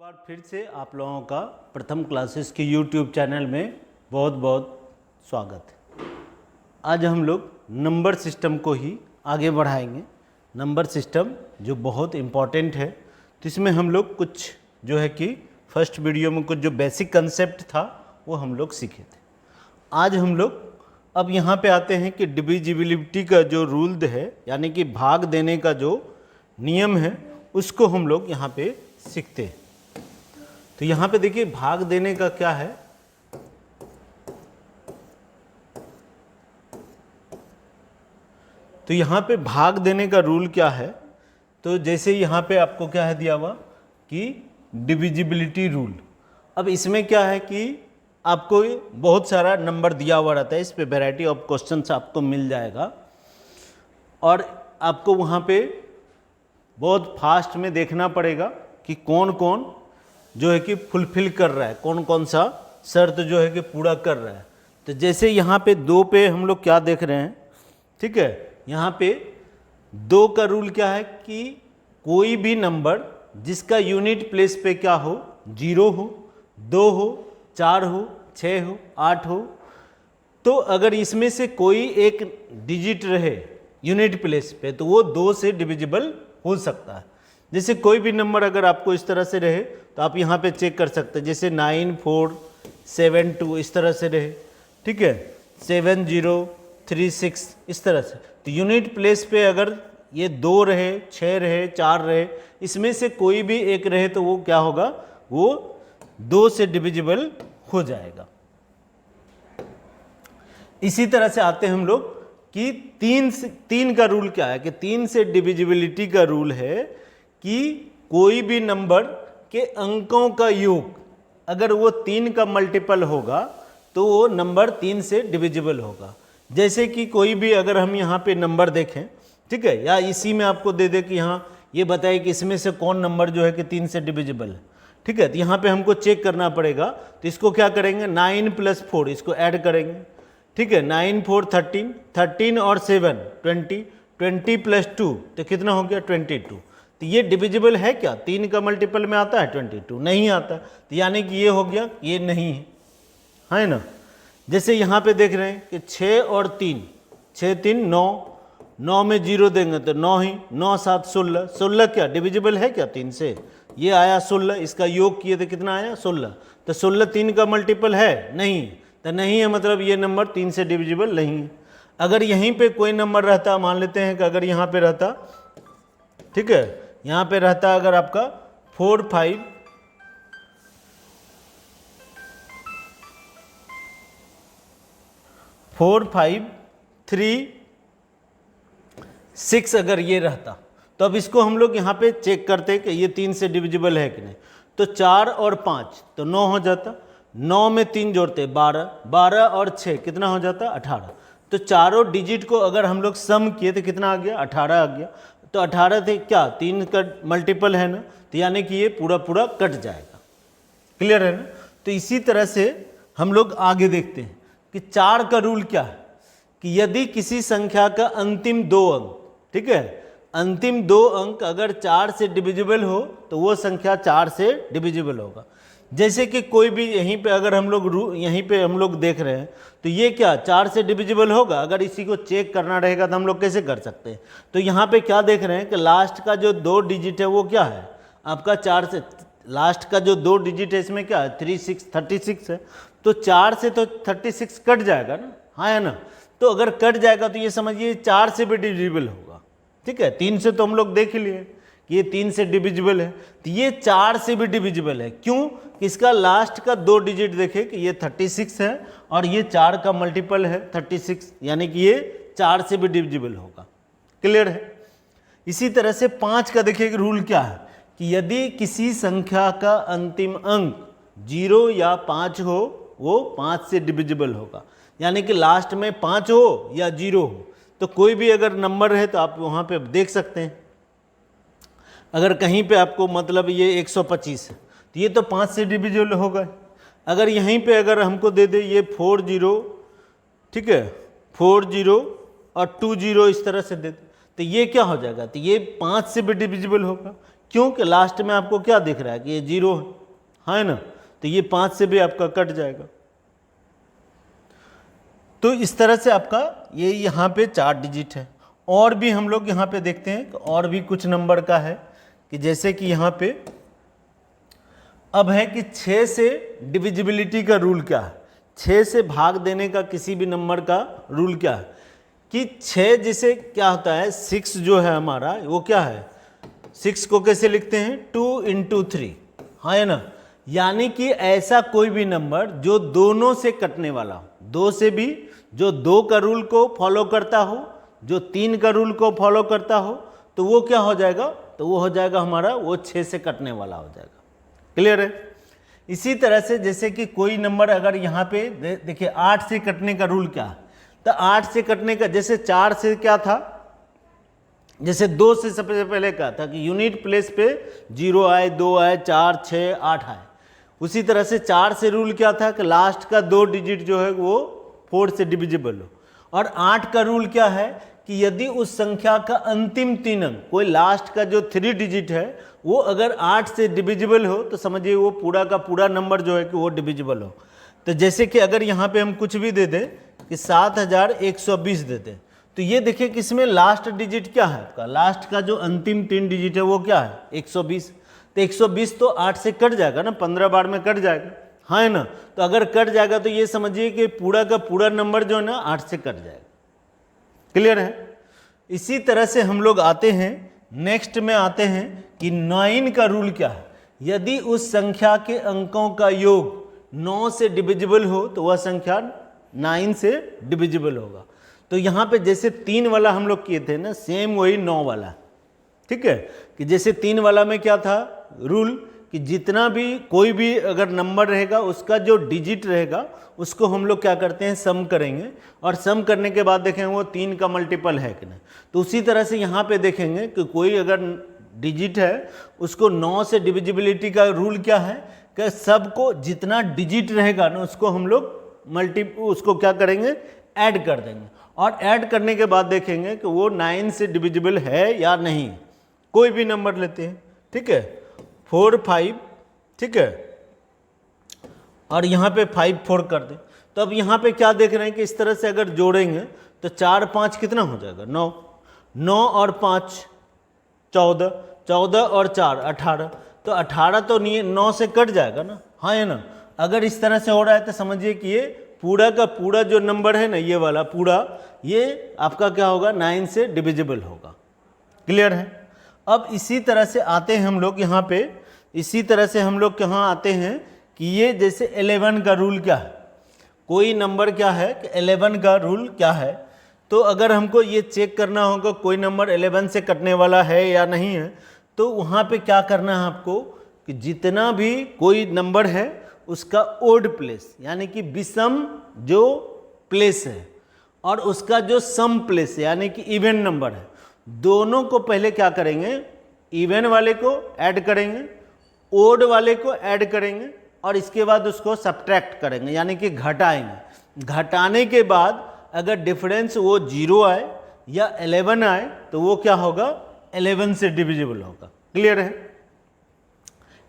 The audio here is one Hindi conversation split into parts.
बार फिर से आप लोगों का प्रथम क्लासेस के YouTube चैनल में बहुत बहुत स्वागत है। आज हम लोग नंबर सिस्टम को ही आगे बढ़ाएंगे। नंबर सिस्टम जो बहुत इम्पॉर्टेंट है, तो इसमें हम लोग कुछ जो है कि फर्स्ट वीडियो में कुछ जो बेसिक कंसेप्ट था वो हम लोग सीखे थे। आज हम लोग अब यहाँ पे आते हैं कि डिविजिबिलिटी का जो रूल है, यानी कि भाग देने का जो नियम है, उसको हम लोग यहाँ पे सीखते हैं। तो यहाँ पे देखिए भाग देने का क्या है। तो यहाँ पे भाग देने का रूल क्या है, तो जैसे यहाँ पे आपको क्या है दिया हुआ कि डिविजिबिलिटी रूल। अब इसमें क्या है कि आपको बहुत सारा नंबर दिया हुआ रहता है, इस पे वैरायटी ऑफ क्वेश्चंस आपको मिल जाएगा और आपको वहाँ पे बहुत फास्ट में देखना पड़ेगा कि कौन कौन जो है कि फुलफिल कर रहा है, कौन कौन सा शर्त जो है कि पूरा कर रहा है। तो जैसे यहाँ पे 2 पे हम लोग क्या देख रहे हैं, ठीक है, यहाँ पे 2 का रूल क्या है कि कोई भी नंबर जिसका यूनिट प्लेस पे क्या हो, 0 हो, 2 हो, 4 हो, 6 हो, 8 हो, तो अगर इसमें से कोई एक डिजिट रहे यूनिट प्लेस पे तो वो 2 से डिविजिबल हो सकता है। जैसे कोई भी नंबर अगर आपको इस तरह से रहे तो आप यहाँ पे चेक कर सकते हैं, जैसे 9 4 7 2 इस तरह से रहे, ठीक है, 7 0 3 6 इस तरह से। तो यूनिट प्लेस पे अगर ये 2 रहे, 6 रहे, 4 रहे, इसमें से कोई भी एक रहे तो वो क्या होगा, वो 2 से डिविजिबल हो जाएगा। इसी तरह से आते हैं हम लोग कि 3 का रूल क्या है कि 3 से डिविजिबिलिटी का रूल है कि कोई भी नंबर के अंकों का योग अगर वो 3 का मल्टीपल होगा तो वो नंबर 3 से डिविजिबल होगा। जैसे कि कोई भी अगर हम यहाँ पे नंबर देखें, ठीक है, या इसी में आपको दे दे कि यहाँ ये बताए कि इसमें से कौन नंबर जो है कि 3 से डिविजिबल है, ठीक है, तो यहाँ पे हमको चेक करना पड़ेगा। तो इसको क्या करेंगे, 9 + 4 इसको ऐड करेंगे, ठीक है, 9 4 13 13 और 7 20 20 + 2 तो कितना हो गया 22। तो ये डिविजिबल है क्या, 3 का मल्टीपल में आता है 22, नहीं आता, तो यानी कि ये हो गया, ये नहीं है ना। जैसे यहाँ पे देख रहे हैं कि 6 और 3 6 3 9 9 में 0 देंगे तो 9 ही, 9 7 16 16 क्या डिविजिबल है क्या 3 से, ये आया 16, इसका योग किए तो कितना आया 16। तो 16 3 का मल्टीपल है नहीं, तो नहीं है, मतलब ये नंबर 3 से डिविजिबल नहीं है। अगर यहीं पे कोई नंबर रहता, मान लेते हैं कि अगर यहाँ पे रहता, ठीक है, यहाँ पे रहता अगर आपका 4 5 4 5 3 6 अगर ये रहता, तो अब इसको हम लोग यहाँ पे चेक करते कि ये 3 से डिविजिबल है कि नहीं। तो 4 और 5 तो 9 हो जाता, 9 में 3 जोड़ते 12, 12 और 6 कितना हो जाता 18। तो चारों डिजिट को अगर हम लोग सम किए तो कितना आ गया 18 आ गया। तो 18 थे क्या 3 का मल्टीपल है ना, तो यानी कि ये पूरा पूरा कट जाएगा। क्लियर है ना। तो इसी तरह से हम लोग आगे देखते हैं कि 4 का रूल क्या है कि यदि किसी संख्या का अंतिम 2 अंक, ठीक है, अंतिम 2 अंक अगर 4 से डिविजिबल हो तो वो संख्या 4 से डिविजिबल होगा। जैसे कि कोई भी यहीं पे अगर हम लोग यहीं पे हम लोग देख रहे हैं तो ये क्या 4 से डिविजिबल होगा। अगर इसी को चेक करना रहेगा तो हम लोग कैसे कर सकते हैं। तो यहाँ पे क्या देख रहे हैं कि लास्ट का जो 2 डिजिट है वो क्या है आपका 4 से, लास्ट का जो 2 डिजिट है इसमें क्या है 36 है। तो 4 से तो 36 कट जाएगा ना, हाँ है ना। तो अगर कट जाएगा तो ये समझिए 4 से भी डिविजिबल होगा, ठीक है। 3 से तो हम लोग देख ही लिए कि ये 3 से डिविजिबल है, तो ये 4 से भी डिविजिबल है। क्यों, इसका लास्ट का 2 डिजिट देखे कि ये 36 है और ये 4 का मल्टीपल है 36, यानी कि ये 4 से भी डिविजिबल होगा। क्लियर है। इसी तरह से 5 का देखिए रूल क्या है कि यदि किसी संख्या का अंतिम अंक 0 या 5 हो वो 5 से डिविजिबल होगा। यानी कि लास्ट में 5 हो या 0 हो, तो कोई भी अगर नंबर है तो आप वहाँ पे देख सकते हैं। अगर कहीं पे आपको मतलब ये 125 है तो ये तो 5 से डिविजिबल होगा। अगर यहीं पे अगर हमको दे दे ये 4 0, ठीक है, 4 0 और 2 0 इस तरह से दे दे तो ये क्या हो जाएगा, तो ये 5 से भी डिविजिबल होगा क्योंकि लास्ट में आपको क्या दिख रहा है कि ये 0 है ना, तो ये 5 से भी आपका कट जाएगा। तो इस तरह से आपका ये यहाँ पे 4 डिजिट है। और भी हम लोग यहाँ पे देखते हैं कि और भी कुछ नंबर का है कि जैसे कि यहाँ पे अब है कि 6 से डिविजिबिलिटी का रूल क्या है, 6 से भाग देने का किसी भी नंबर का रूल क्या है कि 6 जिसे क्या होता है, 6 जो है हमारा वो क्या है, 6 को कैसे लिखते हैं 2 × 3, हाँ है ना, यानी कि ऐसा कोई भी नंबर जो दोनों से कटने वाला हो, 2 से भी, जो 2 का रूल को फॉलो करता हो, जो 3 का रूल को फॉलो करता हो, तो वो क्या हो जाएगा, तो वो हो जाएगा हमारा वो 6 से कटने वाला हो जाएगा। क्लियर है। इसी तरह से जैसे कि कोई नंबर अगर यहाँ पे देखिए 8 से कटने का रूल क्या है, तो 8 से कटने का, जैसे 4 से क्या था, जैसे 2 से सबसे पहले क्या था कि यूनिट प्लेस पे 0 आए, 2 आए, 4, 6, 8 आए। उसी तरह से 4 से रूल क्या था कि लास्ट का 2 डिजिट जो है वो 4 से डिविजिबल हो। और 8 का रूल क्या है कि यदि उस संख्या का अंतिम 3 अंक, कोई लास्ट का जो 3 डिजिट है वो अगर 8 से डिविजिबल हो तो समझिए वो पूरा का पूरा नंबर जो है कि वो डिविजिबल हो। तो जैसे कि अगर यहाँ पे हम कुछ भी दे दें कि 7120 दे दें, तो ये देखिए कि इसमें लास्ट डिजिट क्या है आपका, लास्ट का जो अंतिम 3 डिजिट है वो क्या है 120। तो 120 तो 8 से कट जाएगा ना, 15 बार में कट जाएगा, हाँ है ना। तो अगर कट जाएगा तो ये समझिए कि पूरा का पूरा नंबर जो है ना 8 से कट जाएगा। क्लियर है। इसी तरह से हम लोग आते हैं नेक्स्ट में आते हैं कि 9 का रूल क्या है, यदि उस संख्या के अंकों का योग 9 से डिविजिबल हो तो वह संख्या 9 से डिविजिबल होगा। तो यहाँ पे जैसे 3 वाला हम लोग किए थे ना, सेम वही 9 वाला, ठीक है, कि जैसे 3 वाला में क्या था रूल कि जितना भी कोई भी अगर नंबर रहेगा उसका जो डिजिट रहेगा उसको हम लोग क्या करते हैं सम करेंगे, और सम करने के बाद देखेंगे वो 3 का मल्टीपल है कि नहीं। तो उसी तरह से यहाँ पे देखेंगे कि कोई अगर डिजिट है उसको 9 से डिविजिबिलिटी का रूल क्या है कि सबको जितना डिजिट रहेगा ना उसको हम लोग उसको क्या करेंगे ऐड कर देंगे, और ऐड करने के बाद देखेंगे कि वो 9 से डिविजिबल है या नहीं। कोई भी नंबर लेते हैं, ठीक है, 4, 5, ठीक है, और यहाँ पे 5, 4 कर दें। तो अब यहाँ पे क्या देख रहे हैं कि इस तरह से अगर जोड़ेंगे तो 4, 5 कितना हो जाएगा 9, 9 और 5 14, 14 और 4 18। तो 18 तो नहीं 9 से कट जाएगा ना, हाँ है ना। अगर इस तरह से हो रहा है तो समझिए कि ये पूरा का पूरा जो नंबर है ना ये वाला पूरा ये आपका क्या होगा 9 से डिविजिबल होगा। क्लियर है। अब इसी तरह से आते हैं हम लोग यहाँ पे, इसी तरह से हम लोग कहाँ आते हैं कि ये जैसे 11 का रूल क्या है, कोई नंबर क्या है कि 11 का रूल क्या है। तो अगर हमको ये चेक करना होगा कोई नंबर 11 से कटने वाला है या नहीं है, तो वहाँ पे क्या करना है आपको कि जितना भी कोई नंबर है उसका ओड प्लेस यानी कि विषम जो प्लेस है और उसका जो सम प्लेस है यानी कि इवन नंबर है, दोनों को पहले क्या करेंगे, इवन वाले को ऐड करेंगे, ओड वाले को ऐड करेंगे, और इसके बाद उसको सब्ट्रैक्ट करेंगे यानी कि घटाएंगे। घटाने के बाद अगर डिफरेंस वो 0 आए या 11 आए तो वो क्या होगा 11 से डिविजिबल होगा। क्लियर है।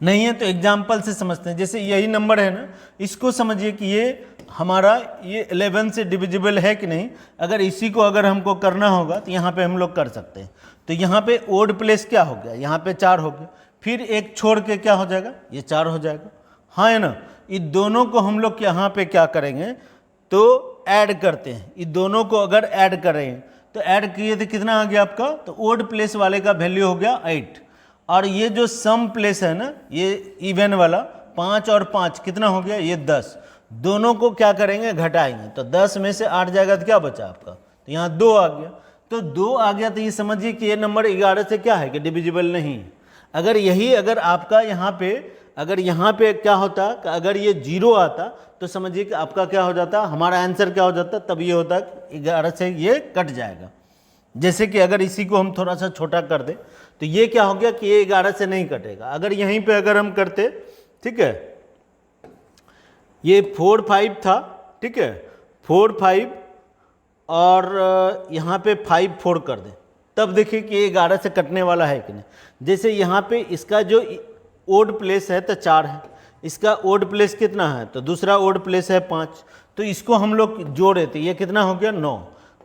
नहीं है तो एग्जाम्पल से समझते हैं। जैसे यही नंबर है ना, इसको समझिए कि ये हमारा ये 11 से डिविजिबल है कि नहीं। अगर इसी को अगर हमको करना होगा तो यहाँ पे हम लोग कर सकते हैं। तो यहाँ पे ओड प्लेस क्या हो गया, यहाँ पे 4 हो गया, फिर एक छोड़ के क्या हो जाएगा ये 4 हो जाएगा, हाँ है ना। इन दोनों को हम लोग यहाँ पे क्या करेंगे तो ऐड करते हैं। इन दोनों को अगर ऐड करें तो ऐड किए तो कितना आ गया आपका, तो ओड प्लेस वाले का वैल्यू हो गया 8, और ये जो सम प्लेस है ना ये इवन वाला 5 और 5 कितना हो गया ये 10। दोनों को क्या करेंगे घटाएंगे, तो 10 में से 8 जाएगा तो क्या बचा आपका, तो यहाँ 2 आ गया। तो 2 आ गया तो ये समझिए कि ये नंबर 11 से क्या है कि डिविजिबल नहीं है। अगर यही अगर आपका यहाँ पे अगर यहाँ पे क्या होता कि अगर ये 0 आता तो समझिए कि आपका क्या हो जाता, हमारा आंसर क्या हो जाता, तब ये होता कि 11 से ये कट जाएगा। जैसे कि अगर इसी को हम थोड़ा सा छोटा कर दें तो ये क्या हो गया कि ये 11 से नहीं कटेगा। अगर यहीं पे अगर हम करते, ठीक है, ये 4, 5 था, ठीक है, 4, 5 और यहाँ पे 5, 4 कर दें, तब देखिए कि ये 11 से कटने वाला है कि नहीं। जैसे यहाँ पे इसका जो ओड प्लेस है तो 4 है, इसका ओड प्लेस कितना है तो दूसरा ओड प्लेस है 5, तो इसको हम लोग जोड़े तो ये कितना हो गया 9।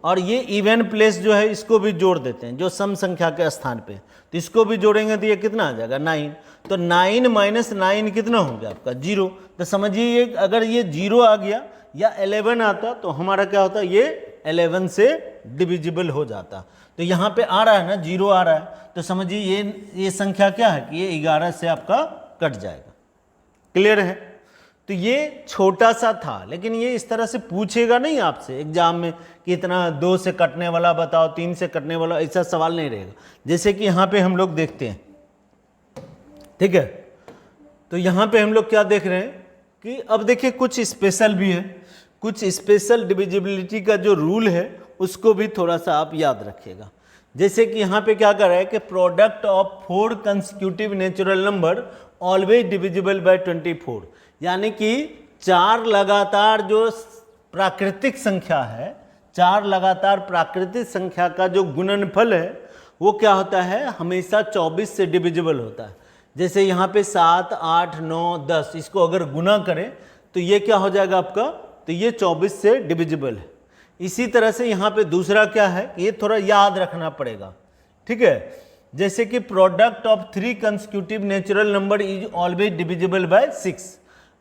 और ये इवन प्लेस जो है इसको भी जोड़ देते हैं जो सम संख्या के स्थान पे, तो इसको भी जोड़ेंगे तो ये कितना आ जाएगा 9। तो 9 माइनस 9 कितना हो गया आपका 0। तो समझिए ये अगर ये 0 आ गया या 11 आता तो हमारा क्या होता, ये 11 से डिविजिबल हो जाता। तो यहाँ पे आ रहा है ना 0 आ रहा है, तो समझिए ये संख्या क्या है कि ये 11 से आपका कट जाएगा। क्लियर है। तो ये छोटा सा था, लेकिन ये इस तरह से पूछेगा नहीं आपसे एग्जाम में कि इतना 2 से कटने वाला बताओ, 3 से कटने वाला, ऐसा सवाल नहीं रहेगा। जैसे कि यहाँ पे हम लोग देखते हैं, ठीक है, तो यहाँ पे हम लोग क्या देख रहे हैं कि अब देखिए कुछ स्पेशल भी है, कुछ स्पेशल डिविजिबिलिटी का जो रूल है उसको भी थोड़ा सा आप याद रखिएगा। जैसे कि यहाँ पे क्या कर रहा है कि product of 4 consecutive natural number always divisible by 24, यानी कि 4 लगातार जो प्राकृतिक संख्या है, 4 लगातार प्राकृतिक संख्या का जो गुणनफल है वो क्या होता है, हमेशा 24 से डिविजिबल होता है। जैसे यहाँ पे 7, 8, 9, 10 इसको अगर गुना करें तो ये क्या हो जाएगा आपका, तो ये 24 से डिविजिबल है। इसी तरह से यहाँ पे दूसरा क्या है, ये थोड़ा याद रखना पड़ेगा, ठीक है। जैसे कि product of 3 consecutive natural number is always divisible by 6।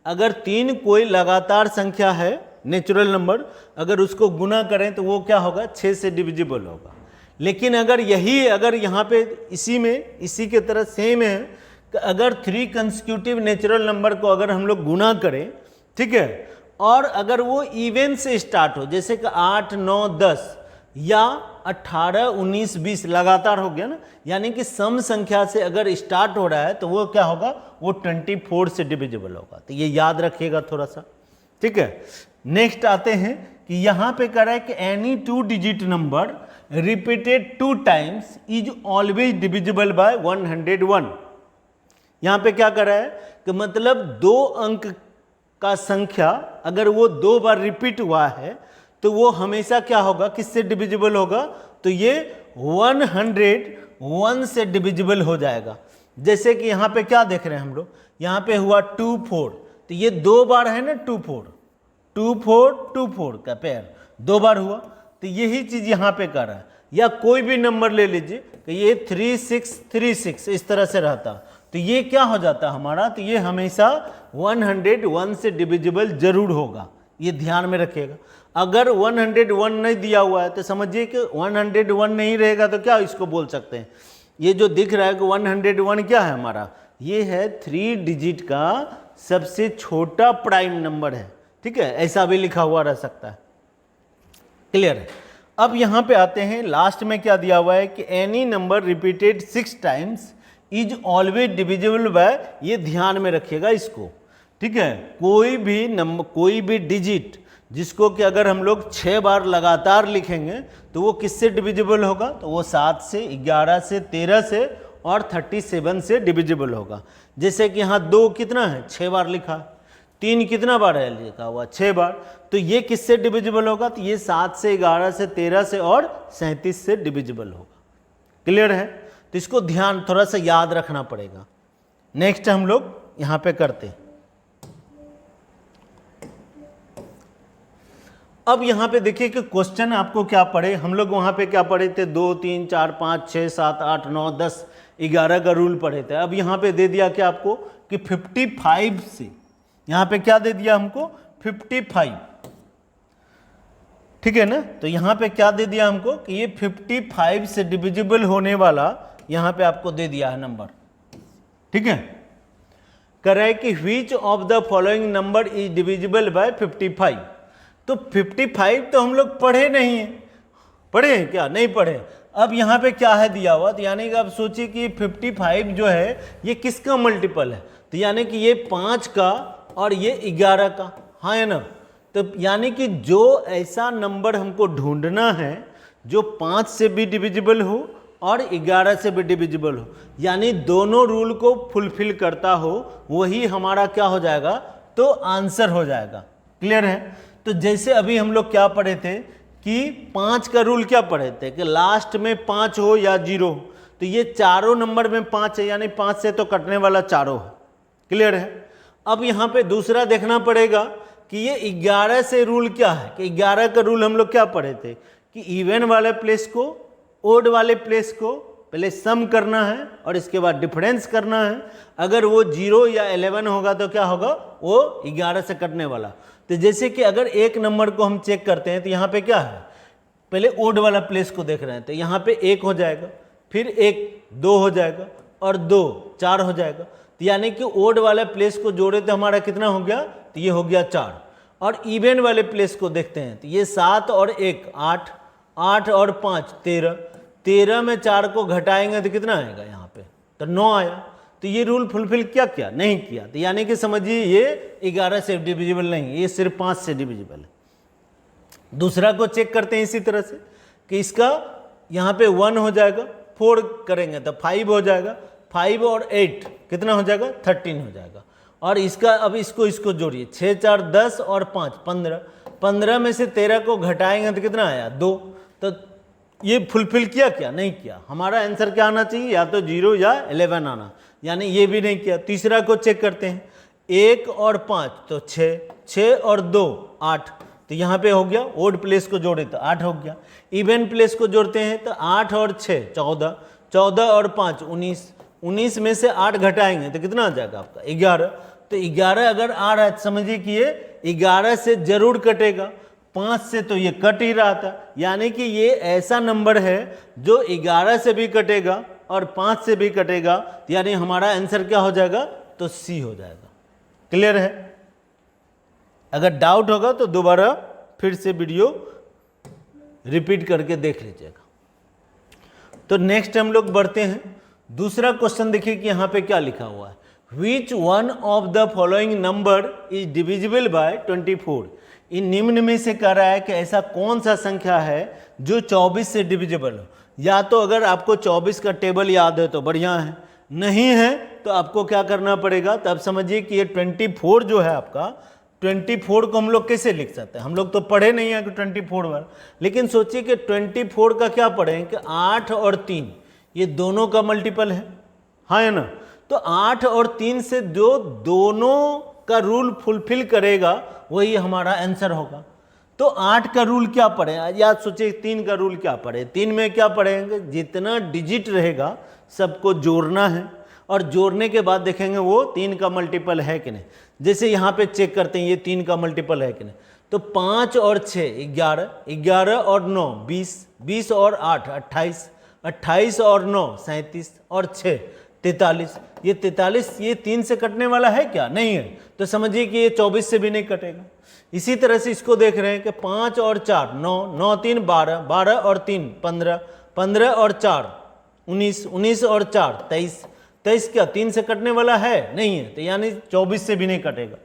अगर 3 कोई लगातार संख्या है नेचुरल नंबर, अगर उसको गुना करें तो वो क्या होगा 6 से डिविजिबल होगा। लेकिन अगर यहाँ पे इसी के तरह सेम है, अगर 3 कंसेक्यूटिव नेचुरल नंबर को अगर हम लोग गुना करें, ठीक है, और अगर वो इवन से स्टार्ट हो, जैसे कि 8, 9, 10 या 18, 19, 20 लगातार हो गया ना, यानी कि सम संख्या से अगर स्टार्ट हो रहा है तो वो क्या होगा, वो 24 से डिविजिबल होगा। तो ये याद रखिएगा थोड़ा सा, ठीक है। नेक्स्ट आते हैं कि यहाँ पे कह रहा है कि any 2 digit number repeated 2 times is always divisible by 101। यहाँ पे क्या कर रहा है कि मतलब 2 अंक का संख्या अगर वो 2 बार रिपीट हुआ है तो वो हमेशा क्या होगा, किससे डिविजिबल होगा, तो ये 101 से डिविजिबल हो जाएगा। जैसे कि यहाँ पे क्या देख रहे हैं हम लोग, यहाँ पे हुआ 2, 4, तो ये 2 बार है ना 2, 4, 2, 4, 2, 4 का पेयर 2 बार हुआ, तो यही चीज यहाँ पे कर रहा है। या कोई भी नंबर ले लीजिए कि ये 3, 6, 3, 6 इस तरह से रहता, तो ये क्या हो जाता हमारा, तो ये हमेशा 101 से डिविजिबल जरूर होगा, ये ध्यान में रखिएगा। अगर 101 नहीं दिया हुआ है तो समझिए कि 101 नहीं रहेगा तो क्या इसको बोल सकते हैं, ये जो दिख रहा है कि 101 क्या है हमारा, ये है 3 डिजिट का सबसे छोटा प्राइम नंबर है, ठीक है, ऐसा भी लिखा हुआ रह सकता है। क्लियर है। अब यहाँ पे आते हैं, लास्ट में क्या दिया हुआ है कि any number repeated 6 times is always divisible by, ये ध्यान में रखिएगा इसको, ठीक है। कोई भी नंबर, कोई भी डिजिट जिसको कि अगर हम लोग 6 बार लगातार लिखेंगे तो वो किससे डिविजिबल होगा, तो वो 7 से, 11 से, 13 से और 37 से डिविजिबल होगा। जैसे कि यहाँ 2 कितना है 6 बार लिखा, 3 कितना बार है लिखा हुआ 6 बार, तो ये किससे डिविजिबल होगा, तो ये 7 से, 11 से, 13 से और 37 से डिविजिबल होगा। क्लियर है। तो इसको ध्यान थोड़ा सा याद रखना पड़ेगा। नेक्स्ट हम लोग यहाँ पे करते हैं। अब यहाँ पे देखिए कि क्वेश्चन आपको क्या पढ़े, हम लोग वहाँ पे क्या पढ़े थे, 2, 3, 4, 5, 6, 7, 8, 9, 10, 11 का रूल पढ़े थे। अब यहाँ पे दे दिया क्या आपको कि 55 से, यहाँ पे क्या दे दिया हमको 55, ठीक है ना। तो यहाँ पे क्या दे दिया हमको कि ये 55 से डिविजिबल होने वाला यहाँ पे आपको दे दिया है नंबर, ठीक है। कह रहा है कि which of the following number is divisible by 55। तो 55 तो हम लोग पढ़े नहीं है, पढ़े हैं क्या, नहीं पढ़े। अब यहाँ पे क्या है दिया हुआ, तो यानी कि आप सोचिए कि 55 जो है ये किसका मल्टीपल है, तो यानी कि ये 5 का और ये 11 का, हाँ है ना। तो यानी कि जो ऐसा नंबर हमको ढूंढना है जो 5 से भी डिविजिबल हो और 11 से भी डिविजिबल हो, यानी दोनों रूल को फुलफिल करता हो, वही हमारा क्या हो जाएगा, तो आंसर हो जाएगा। क्लियर है। तो जैसे अभी हम लोग क्या पढ़े थे कि 5 का रूल क्या पढ़े थे कि लास्ट में 5 हो या 0 हो, तो ये चारों नंबर में 5 है, यानी 5 से तो कटने वाला चारों है। क्लियर है। अब यहाँ पे दूसरा देखना पड़ेगा कि ये 11 से रूल क्या है, कि 11 का रूल हम लोग क्या पढ़े थे कि इवन वाले प्लेस को ओड वाले प्लेस को पहले सम करना है और इसके बाद डिफरेंस करना है। अगर वो 0 या 11 होगा तो क्या होगा, वो 11 से कटने वाला। तो जैसे कि अगर एक नंबर को हम चेक करते हैं तो यहाँ पे क्या है, पहले ओड वाला प्लेस को देख रहे हैं, तो यहाँ पे 1 हो जाएगा, फिर 1 2 हो जाएगा और 2 4 हो जाएगा। तो यानी कि ओड वाले प्लेस को जोड़े तो हमारा कितना हो गया, तो ये हो गया 4। और इवन वाले प्लेस को देखते हैं तो ये 7 और 1 8, 8 और 5 13, 13 में 4 को घटाएंगे तो कितना आएगा यहाँ पे, तो 9 आया। तो ये रूल फुलफिल क्या नहीं किया। तो यानी कि समझिए ये 11 से डिविजिबल नहीं, ये सिर्फ 5 से डिविजिबल है। दूसरा को चेक करते हैं इसी तरह से कि इसका यहाँ पे 1 हो जाएगा, 4 करेंगे तो 5 हो जाएगा, 5 और 8 कितना हो जाएगा, 13 हो जाएगा। और इसका अब इसको जोड़िए, 6 4 10 और 5 15, 15 में से 13 को घटाएंगे तो कितना आया 2। तो ये फुलफिल क्या नहीं किया। हमारा आंसर क्या आना चाहिए, या तो 0 या 11 आना, यानी ये भी नहीं किया। तीसरा को चेक करते हैं, 1 और 5 तो 6, 6 और 2 8, तो यहाँ पे हो गया। ओड प्लेस को जोड़े तो 8 हो गया। इवन प्लेस को जोड़ते हैं तो 8 और 6 14, 14 और 5 19, 19 में से 8 घटाएंगे तो कितना आ जाएगा आपका 11। तो 11 अगर आ रहा है तो समझिए कि ये 11 से जरूर कटेगा, 5 से तो ये कट ही रहा था। यानी कि ये ऐसा नंबर है जो 11 से भी कटेगा और 5 से भी कटेगा। यानी हमारा आंसर क्या हो जाएगा, तो सी हो जाएगा। क्लियर है। अगर डाउट होगा तो दोबारा फिर से वीडियो रिपीट करके देख लीजिएगा। तो नेक्स्ट हम लोग बढ़ते हैं। दूसरा क्वेश्चन देखिए कि यहाँ पे क्या लिखा हुआ है, which one of the following number is divisible by 24। इन निम्न में से कह रहा है कि ऐसा कौन सा संख्या है जो 24 से डिविजिबल हो। या तो अगर आपको 24 का टेबल याद है तो बढ़िया है, नहीं है तो आपको क्या करना पड़ेगा, तब समझिए कि ये 24 जो है आपका, 24 को हम लोग कैसे लिख सकते हैं। हम लोग तो पढ़े नहीं है कि 24 बार, लेकिन सोचिए कि 24 का क्या पढ़े कि 8 और 3 ये दोनों का मल्टीपल है, हाँ है ना। तो 8 और 3 से जो दोनों का रूल फुलफिल करेगा वही हमारा आंसर होगा। तो 8 का रूल क्या पढ़े, या सोचिए 3 का रूल क्या पढ़े। 3 में क्या पढ़ेंगे, जितना डिजिट रहेगा सबको जोड़ना है, और जोड़ने के बाद देखेंगे वो 3 का मल्टीपल है कि नहीं। जैसे यहाँ पे चेक करते हैं ये 3 का मल्टीपल है कि नहीं। तो 5 और 6 11, 11 और 9 20, 20 और 8 28, 28 और 9 37 और 6 43। ये 43 ये 3 से कटने वाला है क्या, नहीं है। तो समझिए कि ये 24 से भी नहीं कटेगा। इसी तरह से इसको देख रहे हैं कि 5 और 4 9, 9 3 12, 12 और 3 15, 15 और 4 19, 19 और 4 23, 23 क्या 3 से कटने वाला है, नहीं है। तो यानी 24 से भी नहीं कटेगा।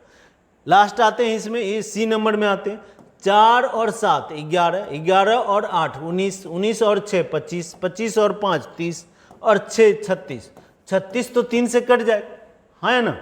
लास्ट आते हैं इसमें, ये सी नंबर में आते हैं, 4 और 7 11, 11 और 8 19, 19 और 6 25, 25 और 5 30 और 6 36, 36 तो 3 से कट जाएगा, हाँ है ना।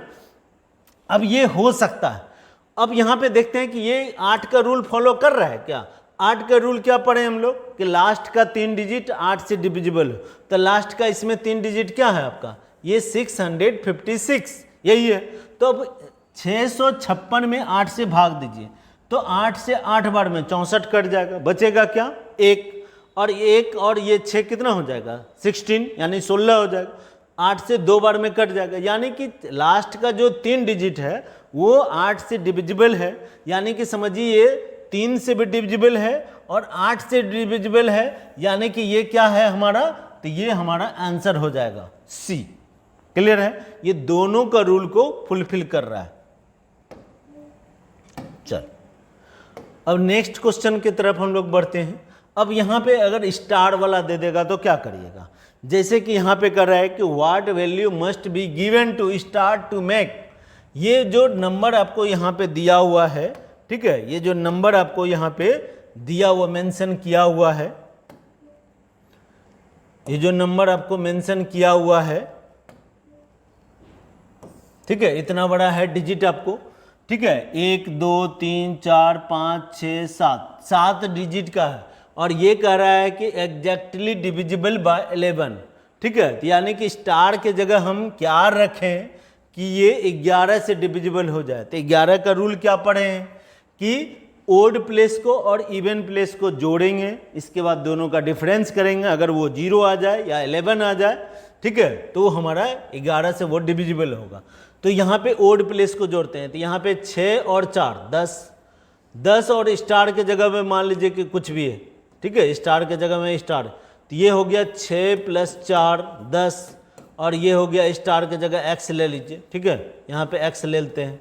अब ये हो सकता है। अब यहाँ पे देखते हैं कि ये 8 का रूल फॉलो कर रहा है क्या। 8 का रूल क्या पढ़े हम लोग कि लास्ट का 3 डिजिट 8 से डिविजिबल हो। तो लास्ट का इसमें 3 डिजिट क्या है आपका, ये 656 यही है। तो अब 656 में 8 से भाग दीजिए, तो 8 से 8 बार में 64 कट जाएगा, बचेगा क्या 1, और 1 और ये 6 कितना हो जाएगा 16, यानी 16 हो जाएगा। 8 से 2 बार में कट जाएगा, यानी कि लास्ट का जो 3 डिजिट है वो 8 से डिविजिबल है। यानी कि समझिए ये 3 से भी डिविजिबल है और 8 से डिविजिबल है, यानी कि ये क्या है हमारा, तो ये हमारा आंसर हो जाएगा सी। क्लियर है। ये दोनों का रूल को फुलफिल कर रहा है। चल अब नेक्स्ट क्वेश्चन की तरफ हम लोग बढ़ते हैं। अब यहाँ पे अगर स्टार वाला दे देगा तो क्या करिएगा, जैसे कि यहाँ पे कर रहा है कि what value must be given to start to make. ये जो नंबर आपको यहाँ पे दिया हुआ है, ठीक है, ये जो नंबर आपको यहाँ पे दिया हुआ मेंशन किया हुआ है, ये जो नंबर आपको मेंशन किया हुआ है, ठीक है, इतना बड़ा है डिजिट आपको, ठीक है, 1 2 3 4 5 6 7 डिजिट का है। और ये कह रहा है कि एग्जैक्टली डिविजिबल बाय 11। ठीक है, तो यानी कि स्टार के जगह हम क्या रखें कि ये 11 से डिविजिबल हो जाए। तो 11 का रूल क्या पढ़े हैं कि ओड प्लेस को और इवन प्लेस को जोड़ेंगे, इसके बाद दोनों का डिफरेंस करेंगे, अगर वो 0 आ जाए या 11 आ जाए, ठीक है, तो हमारा 11 से वो डिविजिबल होगा। तो यहाँ पे ओड प्लेस को जोड़ते हैं, तो यहाँ पे 6 और 4 10, 10 और स्टार के जगह में मान लीजिए कि कुछ भी है, ठीक है, स्टार के जगह में स्टार, तो ये हो गया 6 + 4 10, और ये हो गया स्टार के जगह एक्स ले लीजिए, ठीक है, यहाँ पे एक्स ले लेते हैं।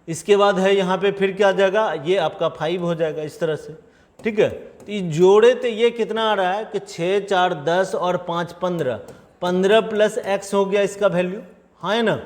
इसके बाद है यहाँ पे फिर क्या आ जाएगा, ये आपका 5 हो जाएगा इस तरह से, ठीक है। तो ये जोड़े तो ये कितना आ रहा है कि 6 4 10 और 5 15, 15 + x हो गया इसका वैल्यू, हाँ है ना।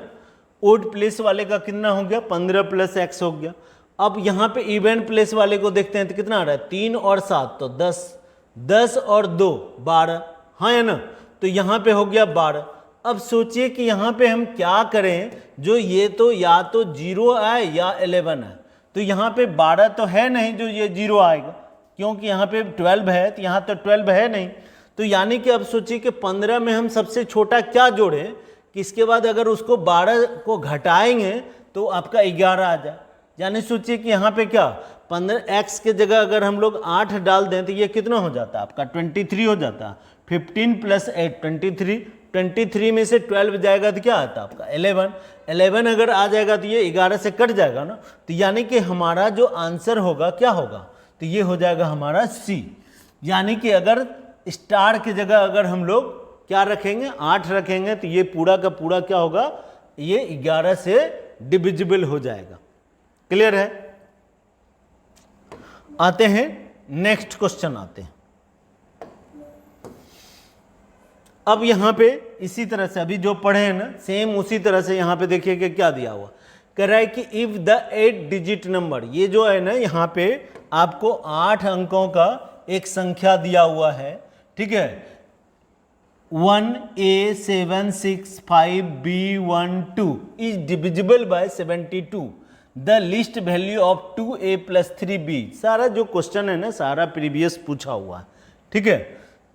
ओड प्लेस वाले का कितना हो गया, 15 + x हो गया। अब यहाँ पे इवन प्लेस वाले को देखते हैं तो कितना आ रहा है, 3 और 7 तो 10, 10 और 2 12, हाँ है ना। तो यहाँ पे हो गया 12। अब सोचिए कि यहाँ पे हम क्या करें, जो ये तो या तो 0 आए या 11 आए, तो यहाँ पे 12 तो है नहीं जो ये 0 आएगा, क्योंकि यहाँ पे 12 है, तो यहाँ तो 12 है नहीं। तो यानी कि अब सोचिए कि 15 में हम सबसे छोटा क्या जोड़ें कि इसके बाद अगर उसको 12 को घटाएंगे तो आपका 11 आ जाए। यानी सोचिए कि यहाँ पे क्या 15x के जगह अगर हम लोग 8 डाल दें तो ये कितना हो जाता है आपका 23 हो जाता है। 15 + 8 23, 23 में से 12 जाएगा तो क्या आता है आपका 11, 11 अगर आ जाएगा तो ये 11 से कट जाएगा ना। तो यानी कि हमारा जो आंसर होगा क्या होगा, तो ये हो जाएगा हमारा सी। यानी कि अगर स्टार की जगह अगर हम लोग क्या रखेंगे 8 रखेंगे तो ये पूरा का पूरा क्या होगा, ये 11 से डिविजिबल हो जाएगा। क्लियर है। आते हैं नेक्स्ट क्वेश्चन आते हैं। अब यहां पे इसी तरह से अभी जो पढ़े हैं ना सेम उसी तरह से यहां पे देखिए कि क्या दिया हुआ, कह रहा है कि इफ द 8 डिजिट नंबर, ये जो है ना यहाँ पे आपको 8 अंकों का एक संख्या दिया हुआ है, ठीक है, 1a765b12 is divisible by 72, the least value of 2a + 3b। सारा जो क्वेश्चन है ना सारा प्रीवियस पूछा हुआ है, ठीक है,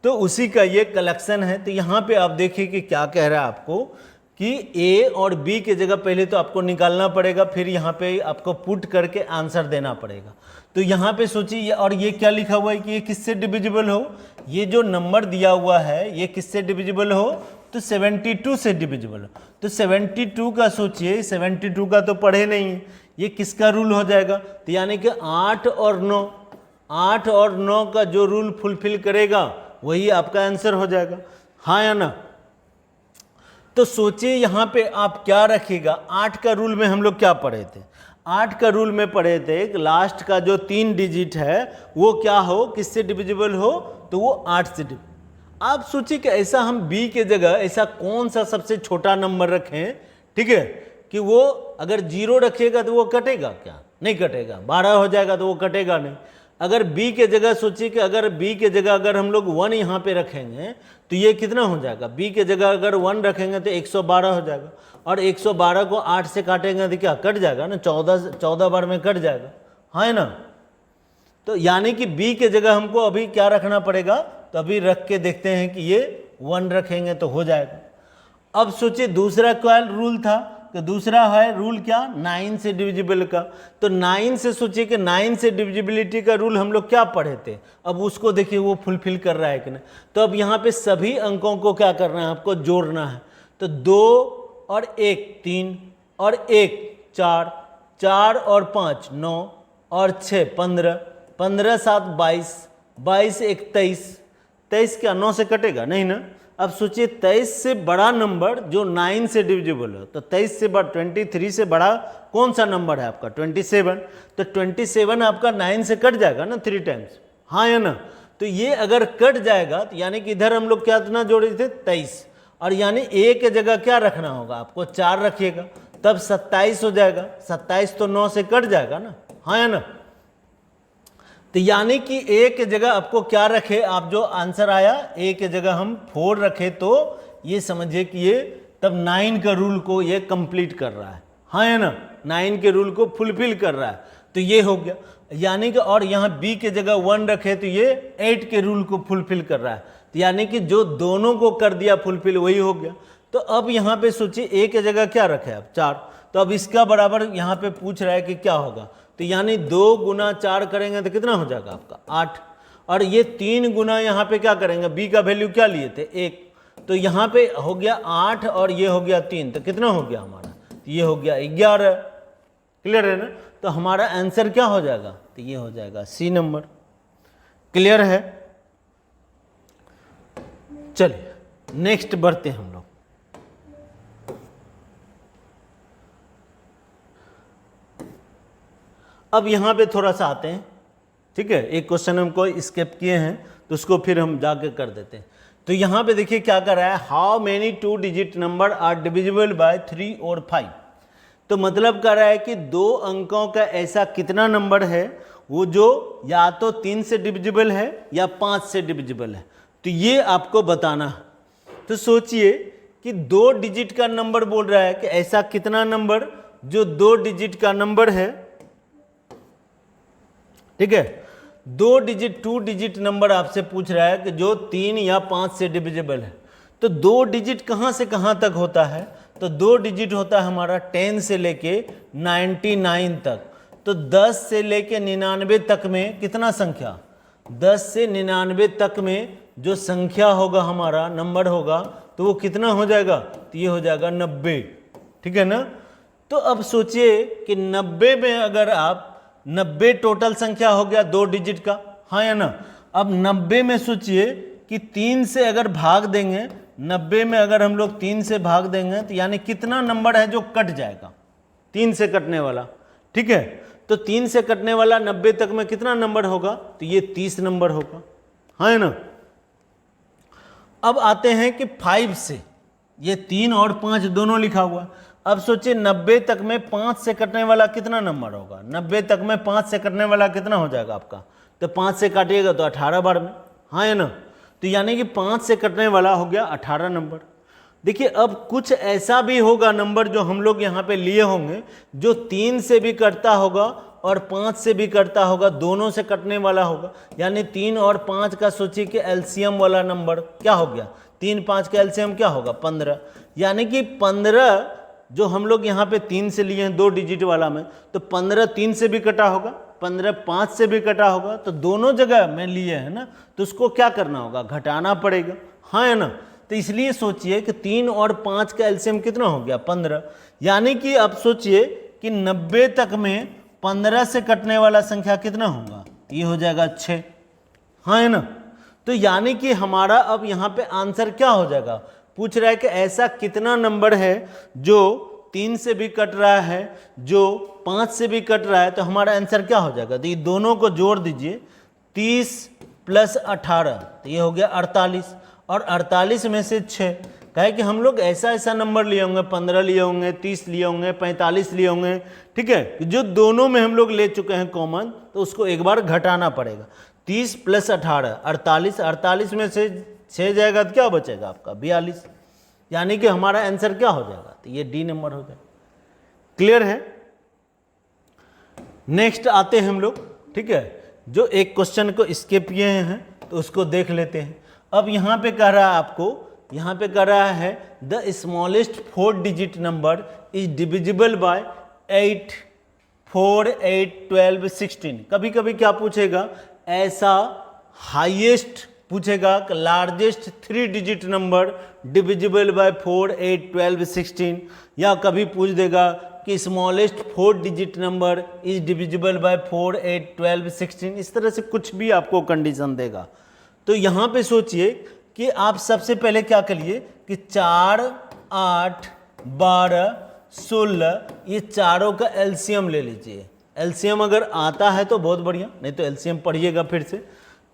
तो उसी का ये कलेक्शन है। तो यहाँ पे आप देखिए कि क्या कह रहा है आपको कि a और b के जगह पहले तो आपको निकालना पड़ेगा, फिर यहाँ पे आपको पुट करके आंसर देना पड़ेगा। तो यहाँ पे सोचिए, और ये क्या लिखा हुआ है कि ये किससे डिविजिबल हो, ये जो नंबर दिया हुआ है ये किससे डिविजिबल हो, तो 72 से डिविजिबल हो। तो 72 का सोचिए, 72 का तो पढ़े नहीं है, ये किसका रूल हो जाएगा, तो यानी कि 8 और 9, 8 और 9 का जो रूल फुलफिल करेगा वही आपका आंसर हो जाएगा, हाँ या ना। तो सोचिए यहाँ पे आप क्या रखिएगा, 8 का रूल में हम लोग क्या पढ़े थे, 8 का रूल में पढ़े थे कि लास्ट का जो 3 डिजिट है वो क्या हो, किससे डिविजिबल हो, तो वो 8 से डिविजिबल। आप सोचिए कि ऐसा हम b के जगह ऐसा कौन सा सबसे छोटा नंबर रखें, ठीक है, कि वो अगर 0 रखिएगा तो वो कटेगा क्या, नहीं कटेगा, 12 हो जाएगा तो वो कटेगा नहीं। अगर b के जगह सोचिए कि अगर b के जगह अगर हम लोग 1 यहाँ पे रखेंगे तो ये कितना हो जाएगा, b के जगह अगर 1 रखेंगे तो 112 हो जाएगा, और 112 को 8 से काटेंगे तो क्या कट जाएगा ना, 14 बार में कट जाएगा, हाँ है ना। तो यानी कि b के जगह हमको अभी क्या रखना पड़ेगा, तो अभी रख के देखते हैं कि ये 1 रखेंगे तो हो जाएगा। अब सोचिए दूसरा क्या रूल था, तो दूसरा है रूल क्या, 9 से डिविजिबल का। तो 9 से सोचिए कि 9 से डिविजिबिलिटी का रूल हम लोग क्या पढ़े थे, अब उसको देखिए वो फुलफिल कर रहा है कि नहीं। तो अब यहाँ पे सभी अंकों को क्या करना है, आपको जोड़ना है। तो 2 और 1 3 और 1 4, 4 और 5 9 और 6 15, 15 7 22, 22 1 23, 23 क्या 9 से कटेगा नहीं ना। अब सोचिए 23 से बड़ा नंबर जो 9 से डिविजिबल हो, तो 23 से बड़ा 23 से बड़ा कौन सा नंबर है आपका 27। तो 27 आपका 9 से कट जाएगा ना 3 टाइम्स, हाँ या ना। तो ये अगर कट जाएगा तो यानी कि इधर हम लोग क्या इतना जोड़े थे 23, और यानी a के जगह क्या रखना होगा आपको 4 रखिएगा, तब 27 हो जाएगा। 27 तो 9 से कट जाएगा ना, हाँ या ना। तो यानी कि a के जगह आपको क्या रखे, आप जो आंसर आया a के जगह हम 4 रखे, तो ये समझिए कि ये तब 9 का रूल को ये कंप्लीट कर रहा है, हाँ है ना, 9 के रूल को फुलफिल कर रहा है। तो ये हो गया। यानी कि और यहाँ b के जगह 1 रखे तो ये 8 के रूल को फुलफिल कर रहा है, तो यानी कि जो दोनों को कर दिया फुलफिल वही हो गया। तो अब यहाँ पे सोचिए a के जगह क्या रखे अब 4, तो अब इसका बराबर यहाँ पे पूछ रहा है कि क्या होगा, तो यानी 2 गुना 4 करेंगे तो कितना हो जाएगा आपका 8, और ये 3 गुना यहाँ पे क्या करेंगे, b का वैल्यू क्या लिए थे 1, तो यहाँ पे हो गया 8 और ये हो गया 3, तो कितना हो गया हमारा, तो ये हो गया 11। क्लियर है ना, तो हमारा आंसर क्या हो जाएगा, तो ये हो जाएगा सी नंबर। क्लियर है, चलिए नेक्स्ट बढ़ते हैं हम लोग। अब यहां पे थोड़ा सा आते हैं, ठीक है, एक क्वेश्चन हमको स्किप किए हैं तो उसको फिर हम जाके कर देते हैं। तो यहां पे देखिए क्या कर रहा है, how many 2 digit number are divisible by 3 और 5। तो मतलब कर रहा है कि 2 अंकों का ऐसा कितना नंबर है वो जो या तो 3 से डिविजिबल है या 5 से डिविजिबल है, तो ये आपको बताना है। तो सोचिए कि 2 डिजिट का नंबर बोल रहा है कि ऐसा कितना नंबर जो 2 डिजिट का नंबर है, ठीक है, 2 डिजिट नंबर आपसे पूछ रहा है कि जो 3 या 5 से डिविजिबल है। तो 2 डिजिट कहां से कहां तक होता है, तो 2 डिजिट होता है हमारा 10 से लेके 99 तक। तो 10 से लेके 99 तक में कितना संख्या, 10 से 99 तक में जो संख्या होगा हमारा नंबर होगा तो वो कितना हो जाएगा, तो ये हो जाएगा 90। ठीक है ना, तो अब सोचिए कि 90 में अगर आप 90 टोटल संख्या हो गया 2 डिजिट का, हाँ या ना। अब 90 में सोचिए कि 3 से अगर भाग देंगे, 90 में अगर हम लोग 3 से भाग देंगे तो यानी कितना नंबर है जो कट जाएगा, 3 से कटने वाला। ठीक है, तो 3 से कटने वाला 90 तक में कितना नंबर होगा, तो ये 30 नंबर होगा, हाँ ना। अब आते हैं कि 5 से, ये 3 और 5 दोनों लिखा हुआ। अब सोचिए 90 तक में 5 से कटने वाला कितना नंबर होगा, 90 तक में 5 से कटने वाला कितना हो जाएगा आपका, तो 5 से काटिएगा तो 18 बार में, हाँ है ना। तो यानी कि 5 से कटने वाला हो गया 18 नंबर। देखिए अब कुछ ऐसा भी होगा नंबर जो हम लोग यहाँ पे लिए होंगे जो 3 से भी कटता होगा और 5 से भी कटता होगा, दोनों से कटने वाला होगा। यानी 3 और 5 का सोचिए कि एलसीएम वाला नंबर क्या हो गया, 3 5 का एलसीएम क्या होगा 15। यानी कि 15 जो हम लोग यहाँ पे 3 से लिए हैं 2 डिजिट वाला में, तो 15 3 से भी कटा होगा, 15 5 से भी कटा होगा, तो दोनों जगह में लिए है ना, तो उसको क्या करना होगा, घटाना पड़ेगा, हाँ है ना। तो इसलिए सोचिए कि 3 और 5 का एलसीएम कितना हो गया 15। यानी कि अब सोचिए कि 90 तक में 15 से कटने वाला संख्या कितना होगा, ये हो जाएगा 6, हाँ है ना। तो यानी कि हमारा अब यहाँ पे आंसर क्या हो जाएगा, पूछ रहा है कि ऐसा कितना नंबर है जो 3 से भी कट रहा है, जो 5 से भी कट रहा है, तो हमारा आंसर क्या हो जाएगा, तो ये दोनों को जोड़ दीजिए, 30 + 18, तो ये हो गया 48, और 48 में से 6, कहे कि हम लोग ऐसा नंबर लिए होंगे, 15 लिए होंगे, 30 लिए होंगे, 45 लिए होंगे, ठीक है, जो दोनों में हम लोग ले चुके हैं कॉमन, तो उसको एक बार घटाना पड़ेगा। 30 + 18 48, 48 में से 6 जाएगा तो क्या बचेगा आपका 42। यानी कि हमारा आंसर क्या हो जाएगा, तो ये डी नंबर हो जाएगा। क्लियर है। नेक्स्ट आते हैं हम लोग, ठीक है, जो एक क्वेश्चन को स्किप किए हैं तो उसको देख लेते हैं। अब यहाँ पे कह रहा है आपको, यहाँ पे कह रहा है the smallest 4 digit number is divisible by 8 4 8 12 16। कभी कभी क्या पूछेगा, ऐसा हाईएस्ट पूछेगा कि largest 3 digit number divisible by 4 8 12 16, या कभी पूछ देगा कि smallest 4 digit number is divisible by 4 8 12 16। इस तरह से कुछ भी आपको कंडीशन देगा। तो यहाँ पे सोचिए कि आप सबसे पहले क्या करिए कि 4 8 12 16 ये चारों का एलसीएम ले लीजिए। एलसीएम अगर आता है तो बहुत बढ़िया, नहीं तो एलसीएम पढ़िएगा फिर से।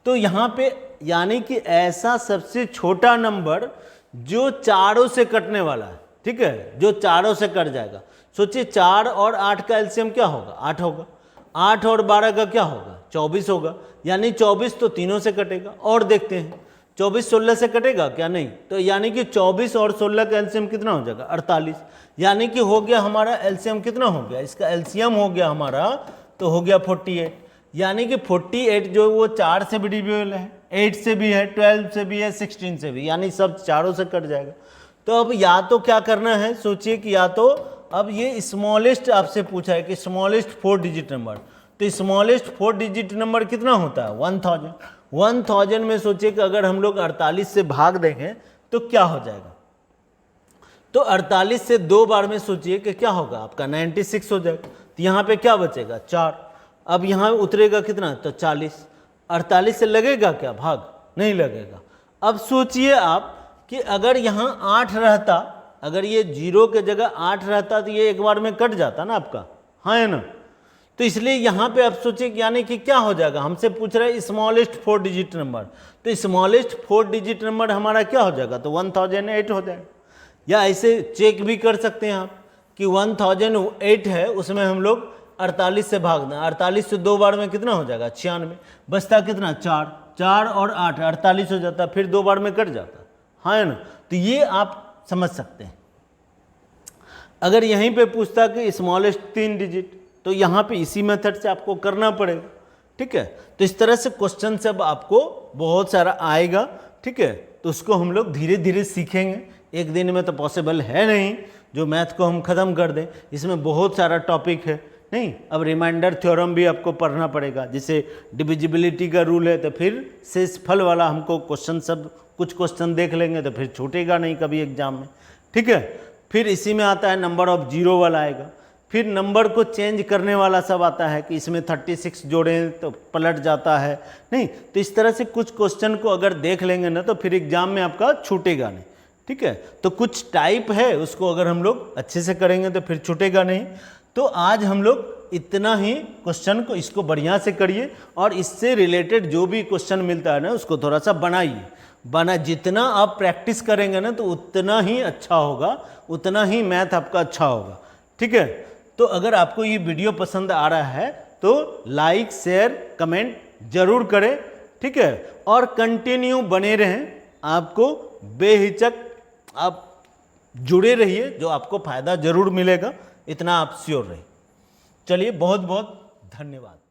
तो यहाँ पे यानी कि ऐसा सबसे छोटा नंबर जो चारों से कटने वाला है, ठीक है, जो चारों से कट जाएगा। सोचिए 4 और 8 का एलसीएम क्या होगा, 8 होगा, 8 और 12 का क्या होगा 24 होगा, यानी 24 तो तीनों से कटेगा। और देखते हैं 24 16 से कटेगा क्या, नहीं, तो यानी कि 24 और 16 का एलसीएम कितना हो जाएगा 48। यानी कि हो गया हमारा एलसीएम कितना हो गया, इसका एलसीएम हो गया हमारा तो हो गया 48। यानी कि 48 जो वो 4 से भी डिविजिबल है, 8 से भी है, 12 से भी है, 16 से भी, यानी सब चारों से कट जाएगा। तो अब या तो क्या करना है, सोचिए कि या तो अब ये स्मॉलेस्ट आपसे पूछा है कि स्मॉलेस्ट 4 डिजिट नंबर, तो स्मॉलेस्ट 4 डिजिट नंबर कितना होता है 1000। 1000 में सोचिए कि अगर हम लोग 48 से भाग देंगे तो क्या हो जाएगा, तो 48 से 2 बार में सोचिए कि क्या होगा आपका 96 हो जाएगा। तो यहाँ पे क्या बचेगा 4, अब यहाँ उतरेगा कितना तो 40। 48 से लगेगा क्या भाग, नहीं लगेगा। अब सोचिए आप कि अगर यहाँ 8 रहता, अगर ये 0 के जगह 8 रहता तो ये एक बार में कट जाता ना आपका, हाँ है ना। तो इसलिए यहाँ पे आप सोचिए कि यानी कि क्या हो जाएगा, हमसे पूछ रहा है स्मॉलेस्ट 4 डिजिट नंबर, तो स्मॉलेस्ट 4 डिजिट नंबर हमारा क्या हो जाएगा तो 1008 हो जाएगा। या ऐसे चेक भी कर सकते हैं आप कि 1008 है, उसमें हम लोग 48 से भाग दें, 48 से 2 बार में कितना हो जाएगा 96, बचता कितना 4, 4 और 8 48 हो जाता, फिर 2 बार में कट जाता, हाँ है ना। तो ये आप समझ सकते हैं। अगर यहीं पे पूछता कि स्मॉलेस्ट 3 डिजिट, तो यहाँ पे इसी मेथड से आपको करना पड़ेगा, ठीक है। तो इस तरह से क्वेश्चन सब आपको बहुत सारा आएगा, ठीक है। तो उसको हम लोग धीरे धीरे सीखेंगे, एक दिन में तो पॉसिबल है नहीं जो मैथ को हम ख़त्म कर दें, इसमें बहुत सारा टॉपिक है नहीं। अब रिमाइंडर थ्योरम भी आपको पढ़ना पड़ेगा, जैसे डिविजिबिलिटी का रूल है, तो फिर शेषफल वाला हमको क्वेश्चन सब कुछ क्वेश्चन देख लेंगे तो फिर छूटेगा नहीं कभी एग्जाम में, ठीक है। फिर इसी में आता है नंबर ऑफ जीरो वाला आएगा, फिर नंबर को चेंज करने वाला सब आता है कि इसमें 36 जोड़ें तो पलट जाता है नहीं। तो इस तरह से कुछ क्वेश्चन को अगर देख लेंगे ना तो फिर एग्जाम में आपका छूटेगा नहीं, ठीक है। तो कुछ टाइप है, उसको अगर हम लोग अच्छे से करेंगे तो फिर छूटेगा नहीं। तो आज हम लोग इतना ही क्वेश्चन को इसको बढ़िया से करिए, और इससे रिलेटेड जो भी क्वेश्चन मिलता है ना उसको थोड़ा सा बनाइए। जितना आप प्रैक्टिस करेंगे ना तो उतना ही अच्छा होगा, उतना ही मैथ आपका अच्छा होगा, ठीक है। तो अगर आपको ये वीडियो पसंद आ रहा है तो लाइक शेयर कमेंट जरूर करें, ठीक है। और कंटिन्यू बने रहें, आपको बेहिचक आप जुड़े रहिए, जो आपको फ़ायदा जरूर मिलेगा, इतना आप श्योर रहिए। चलिए बहुत बहुत धन्यवाद।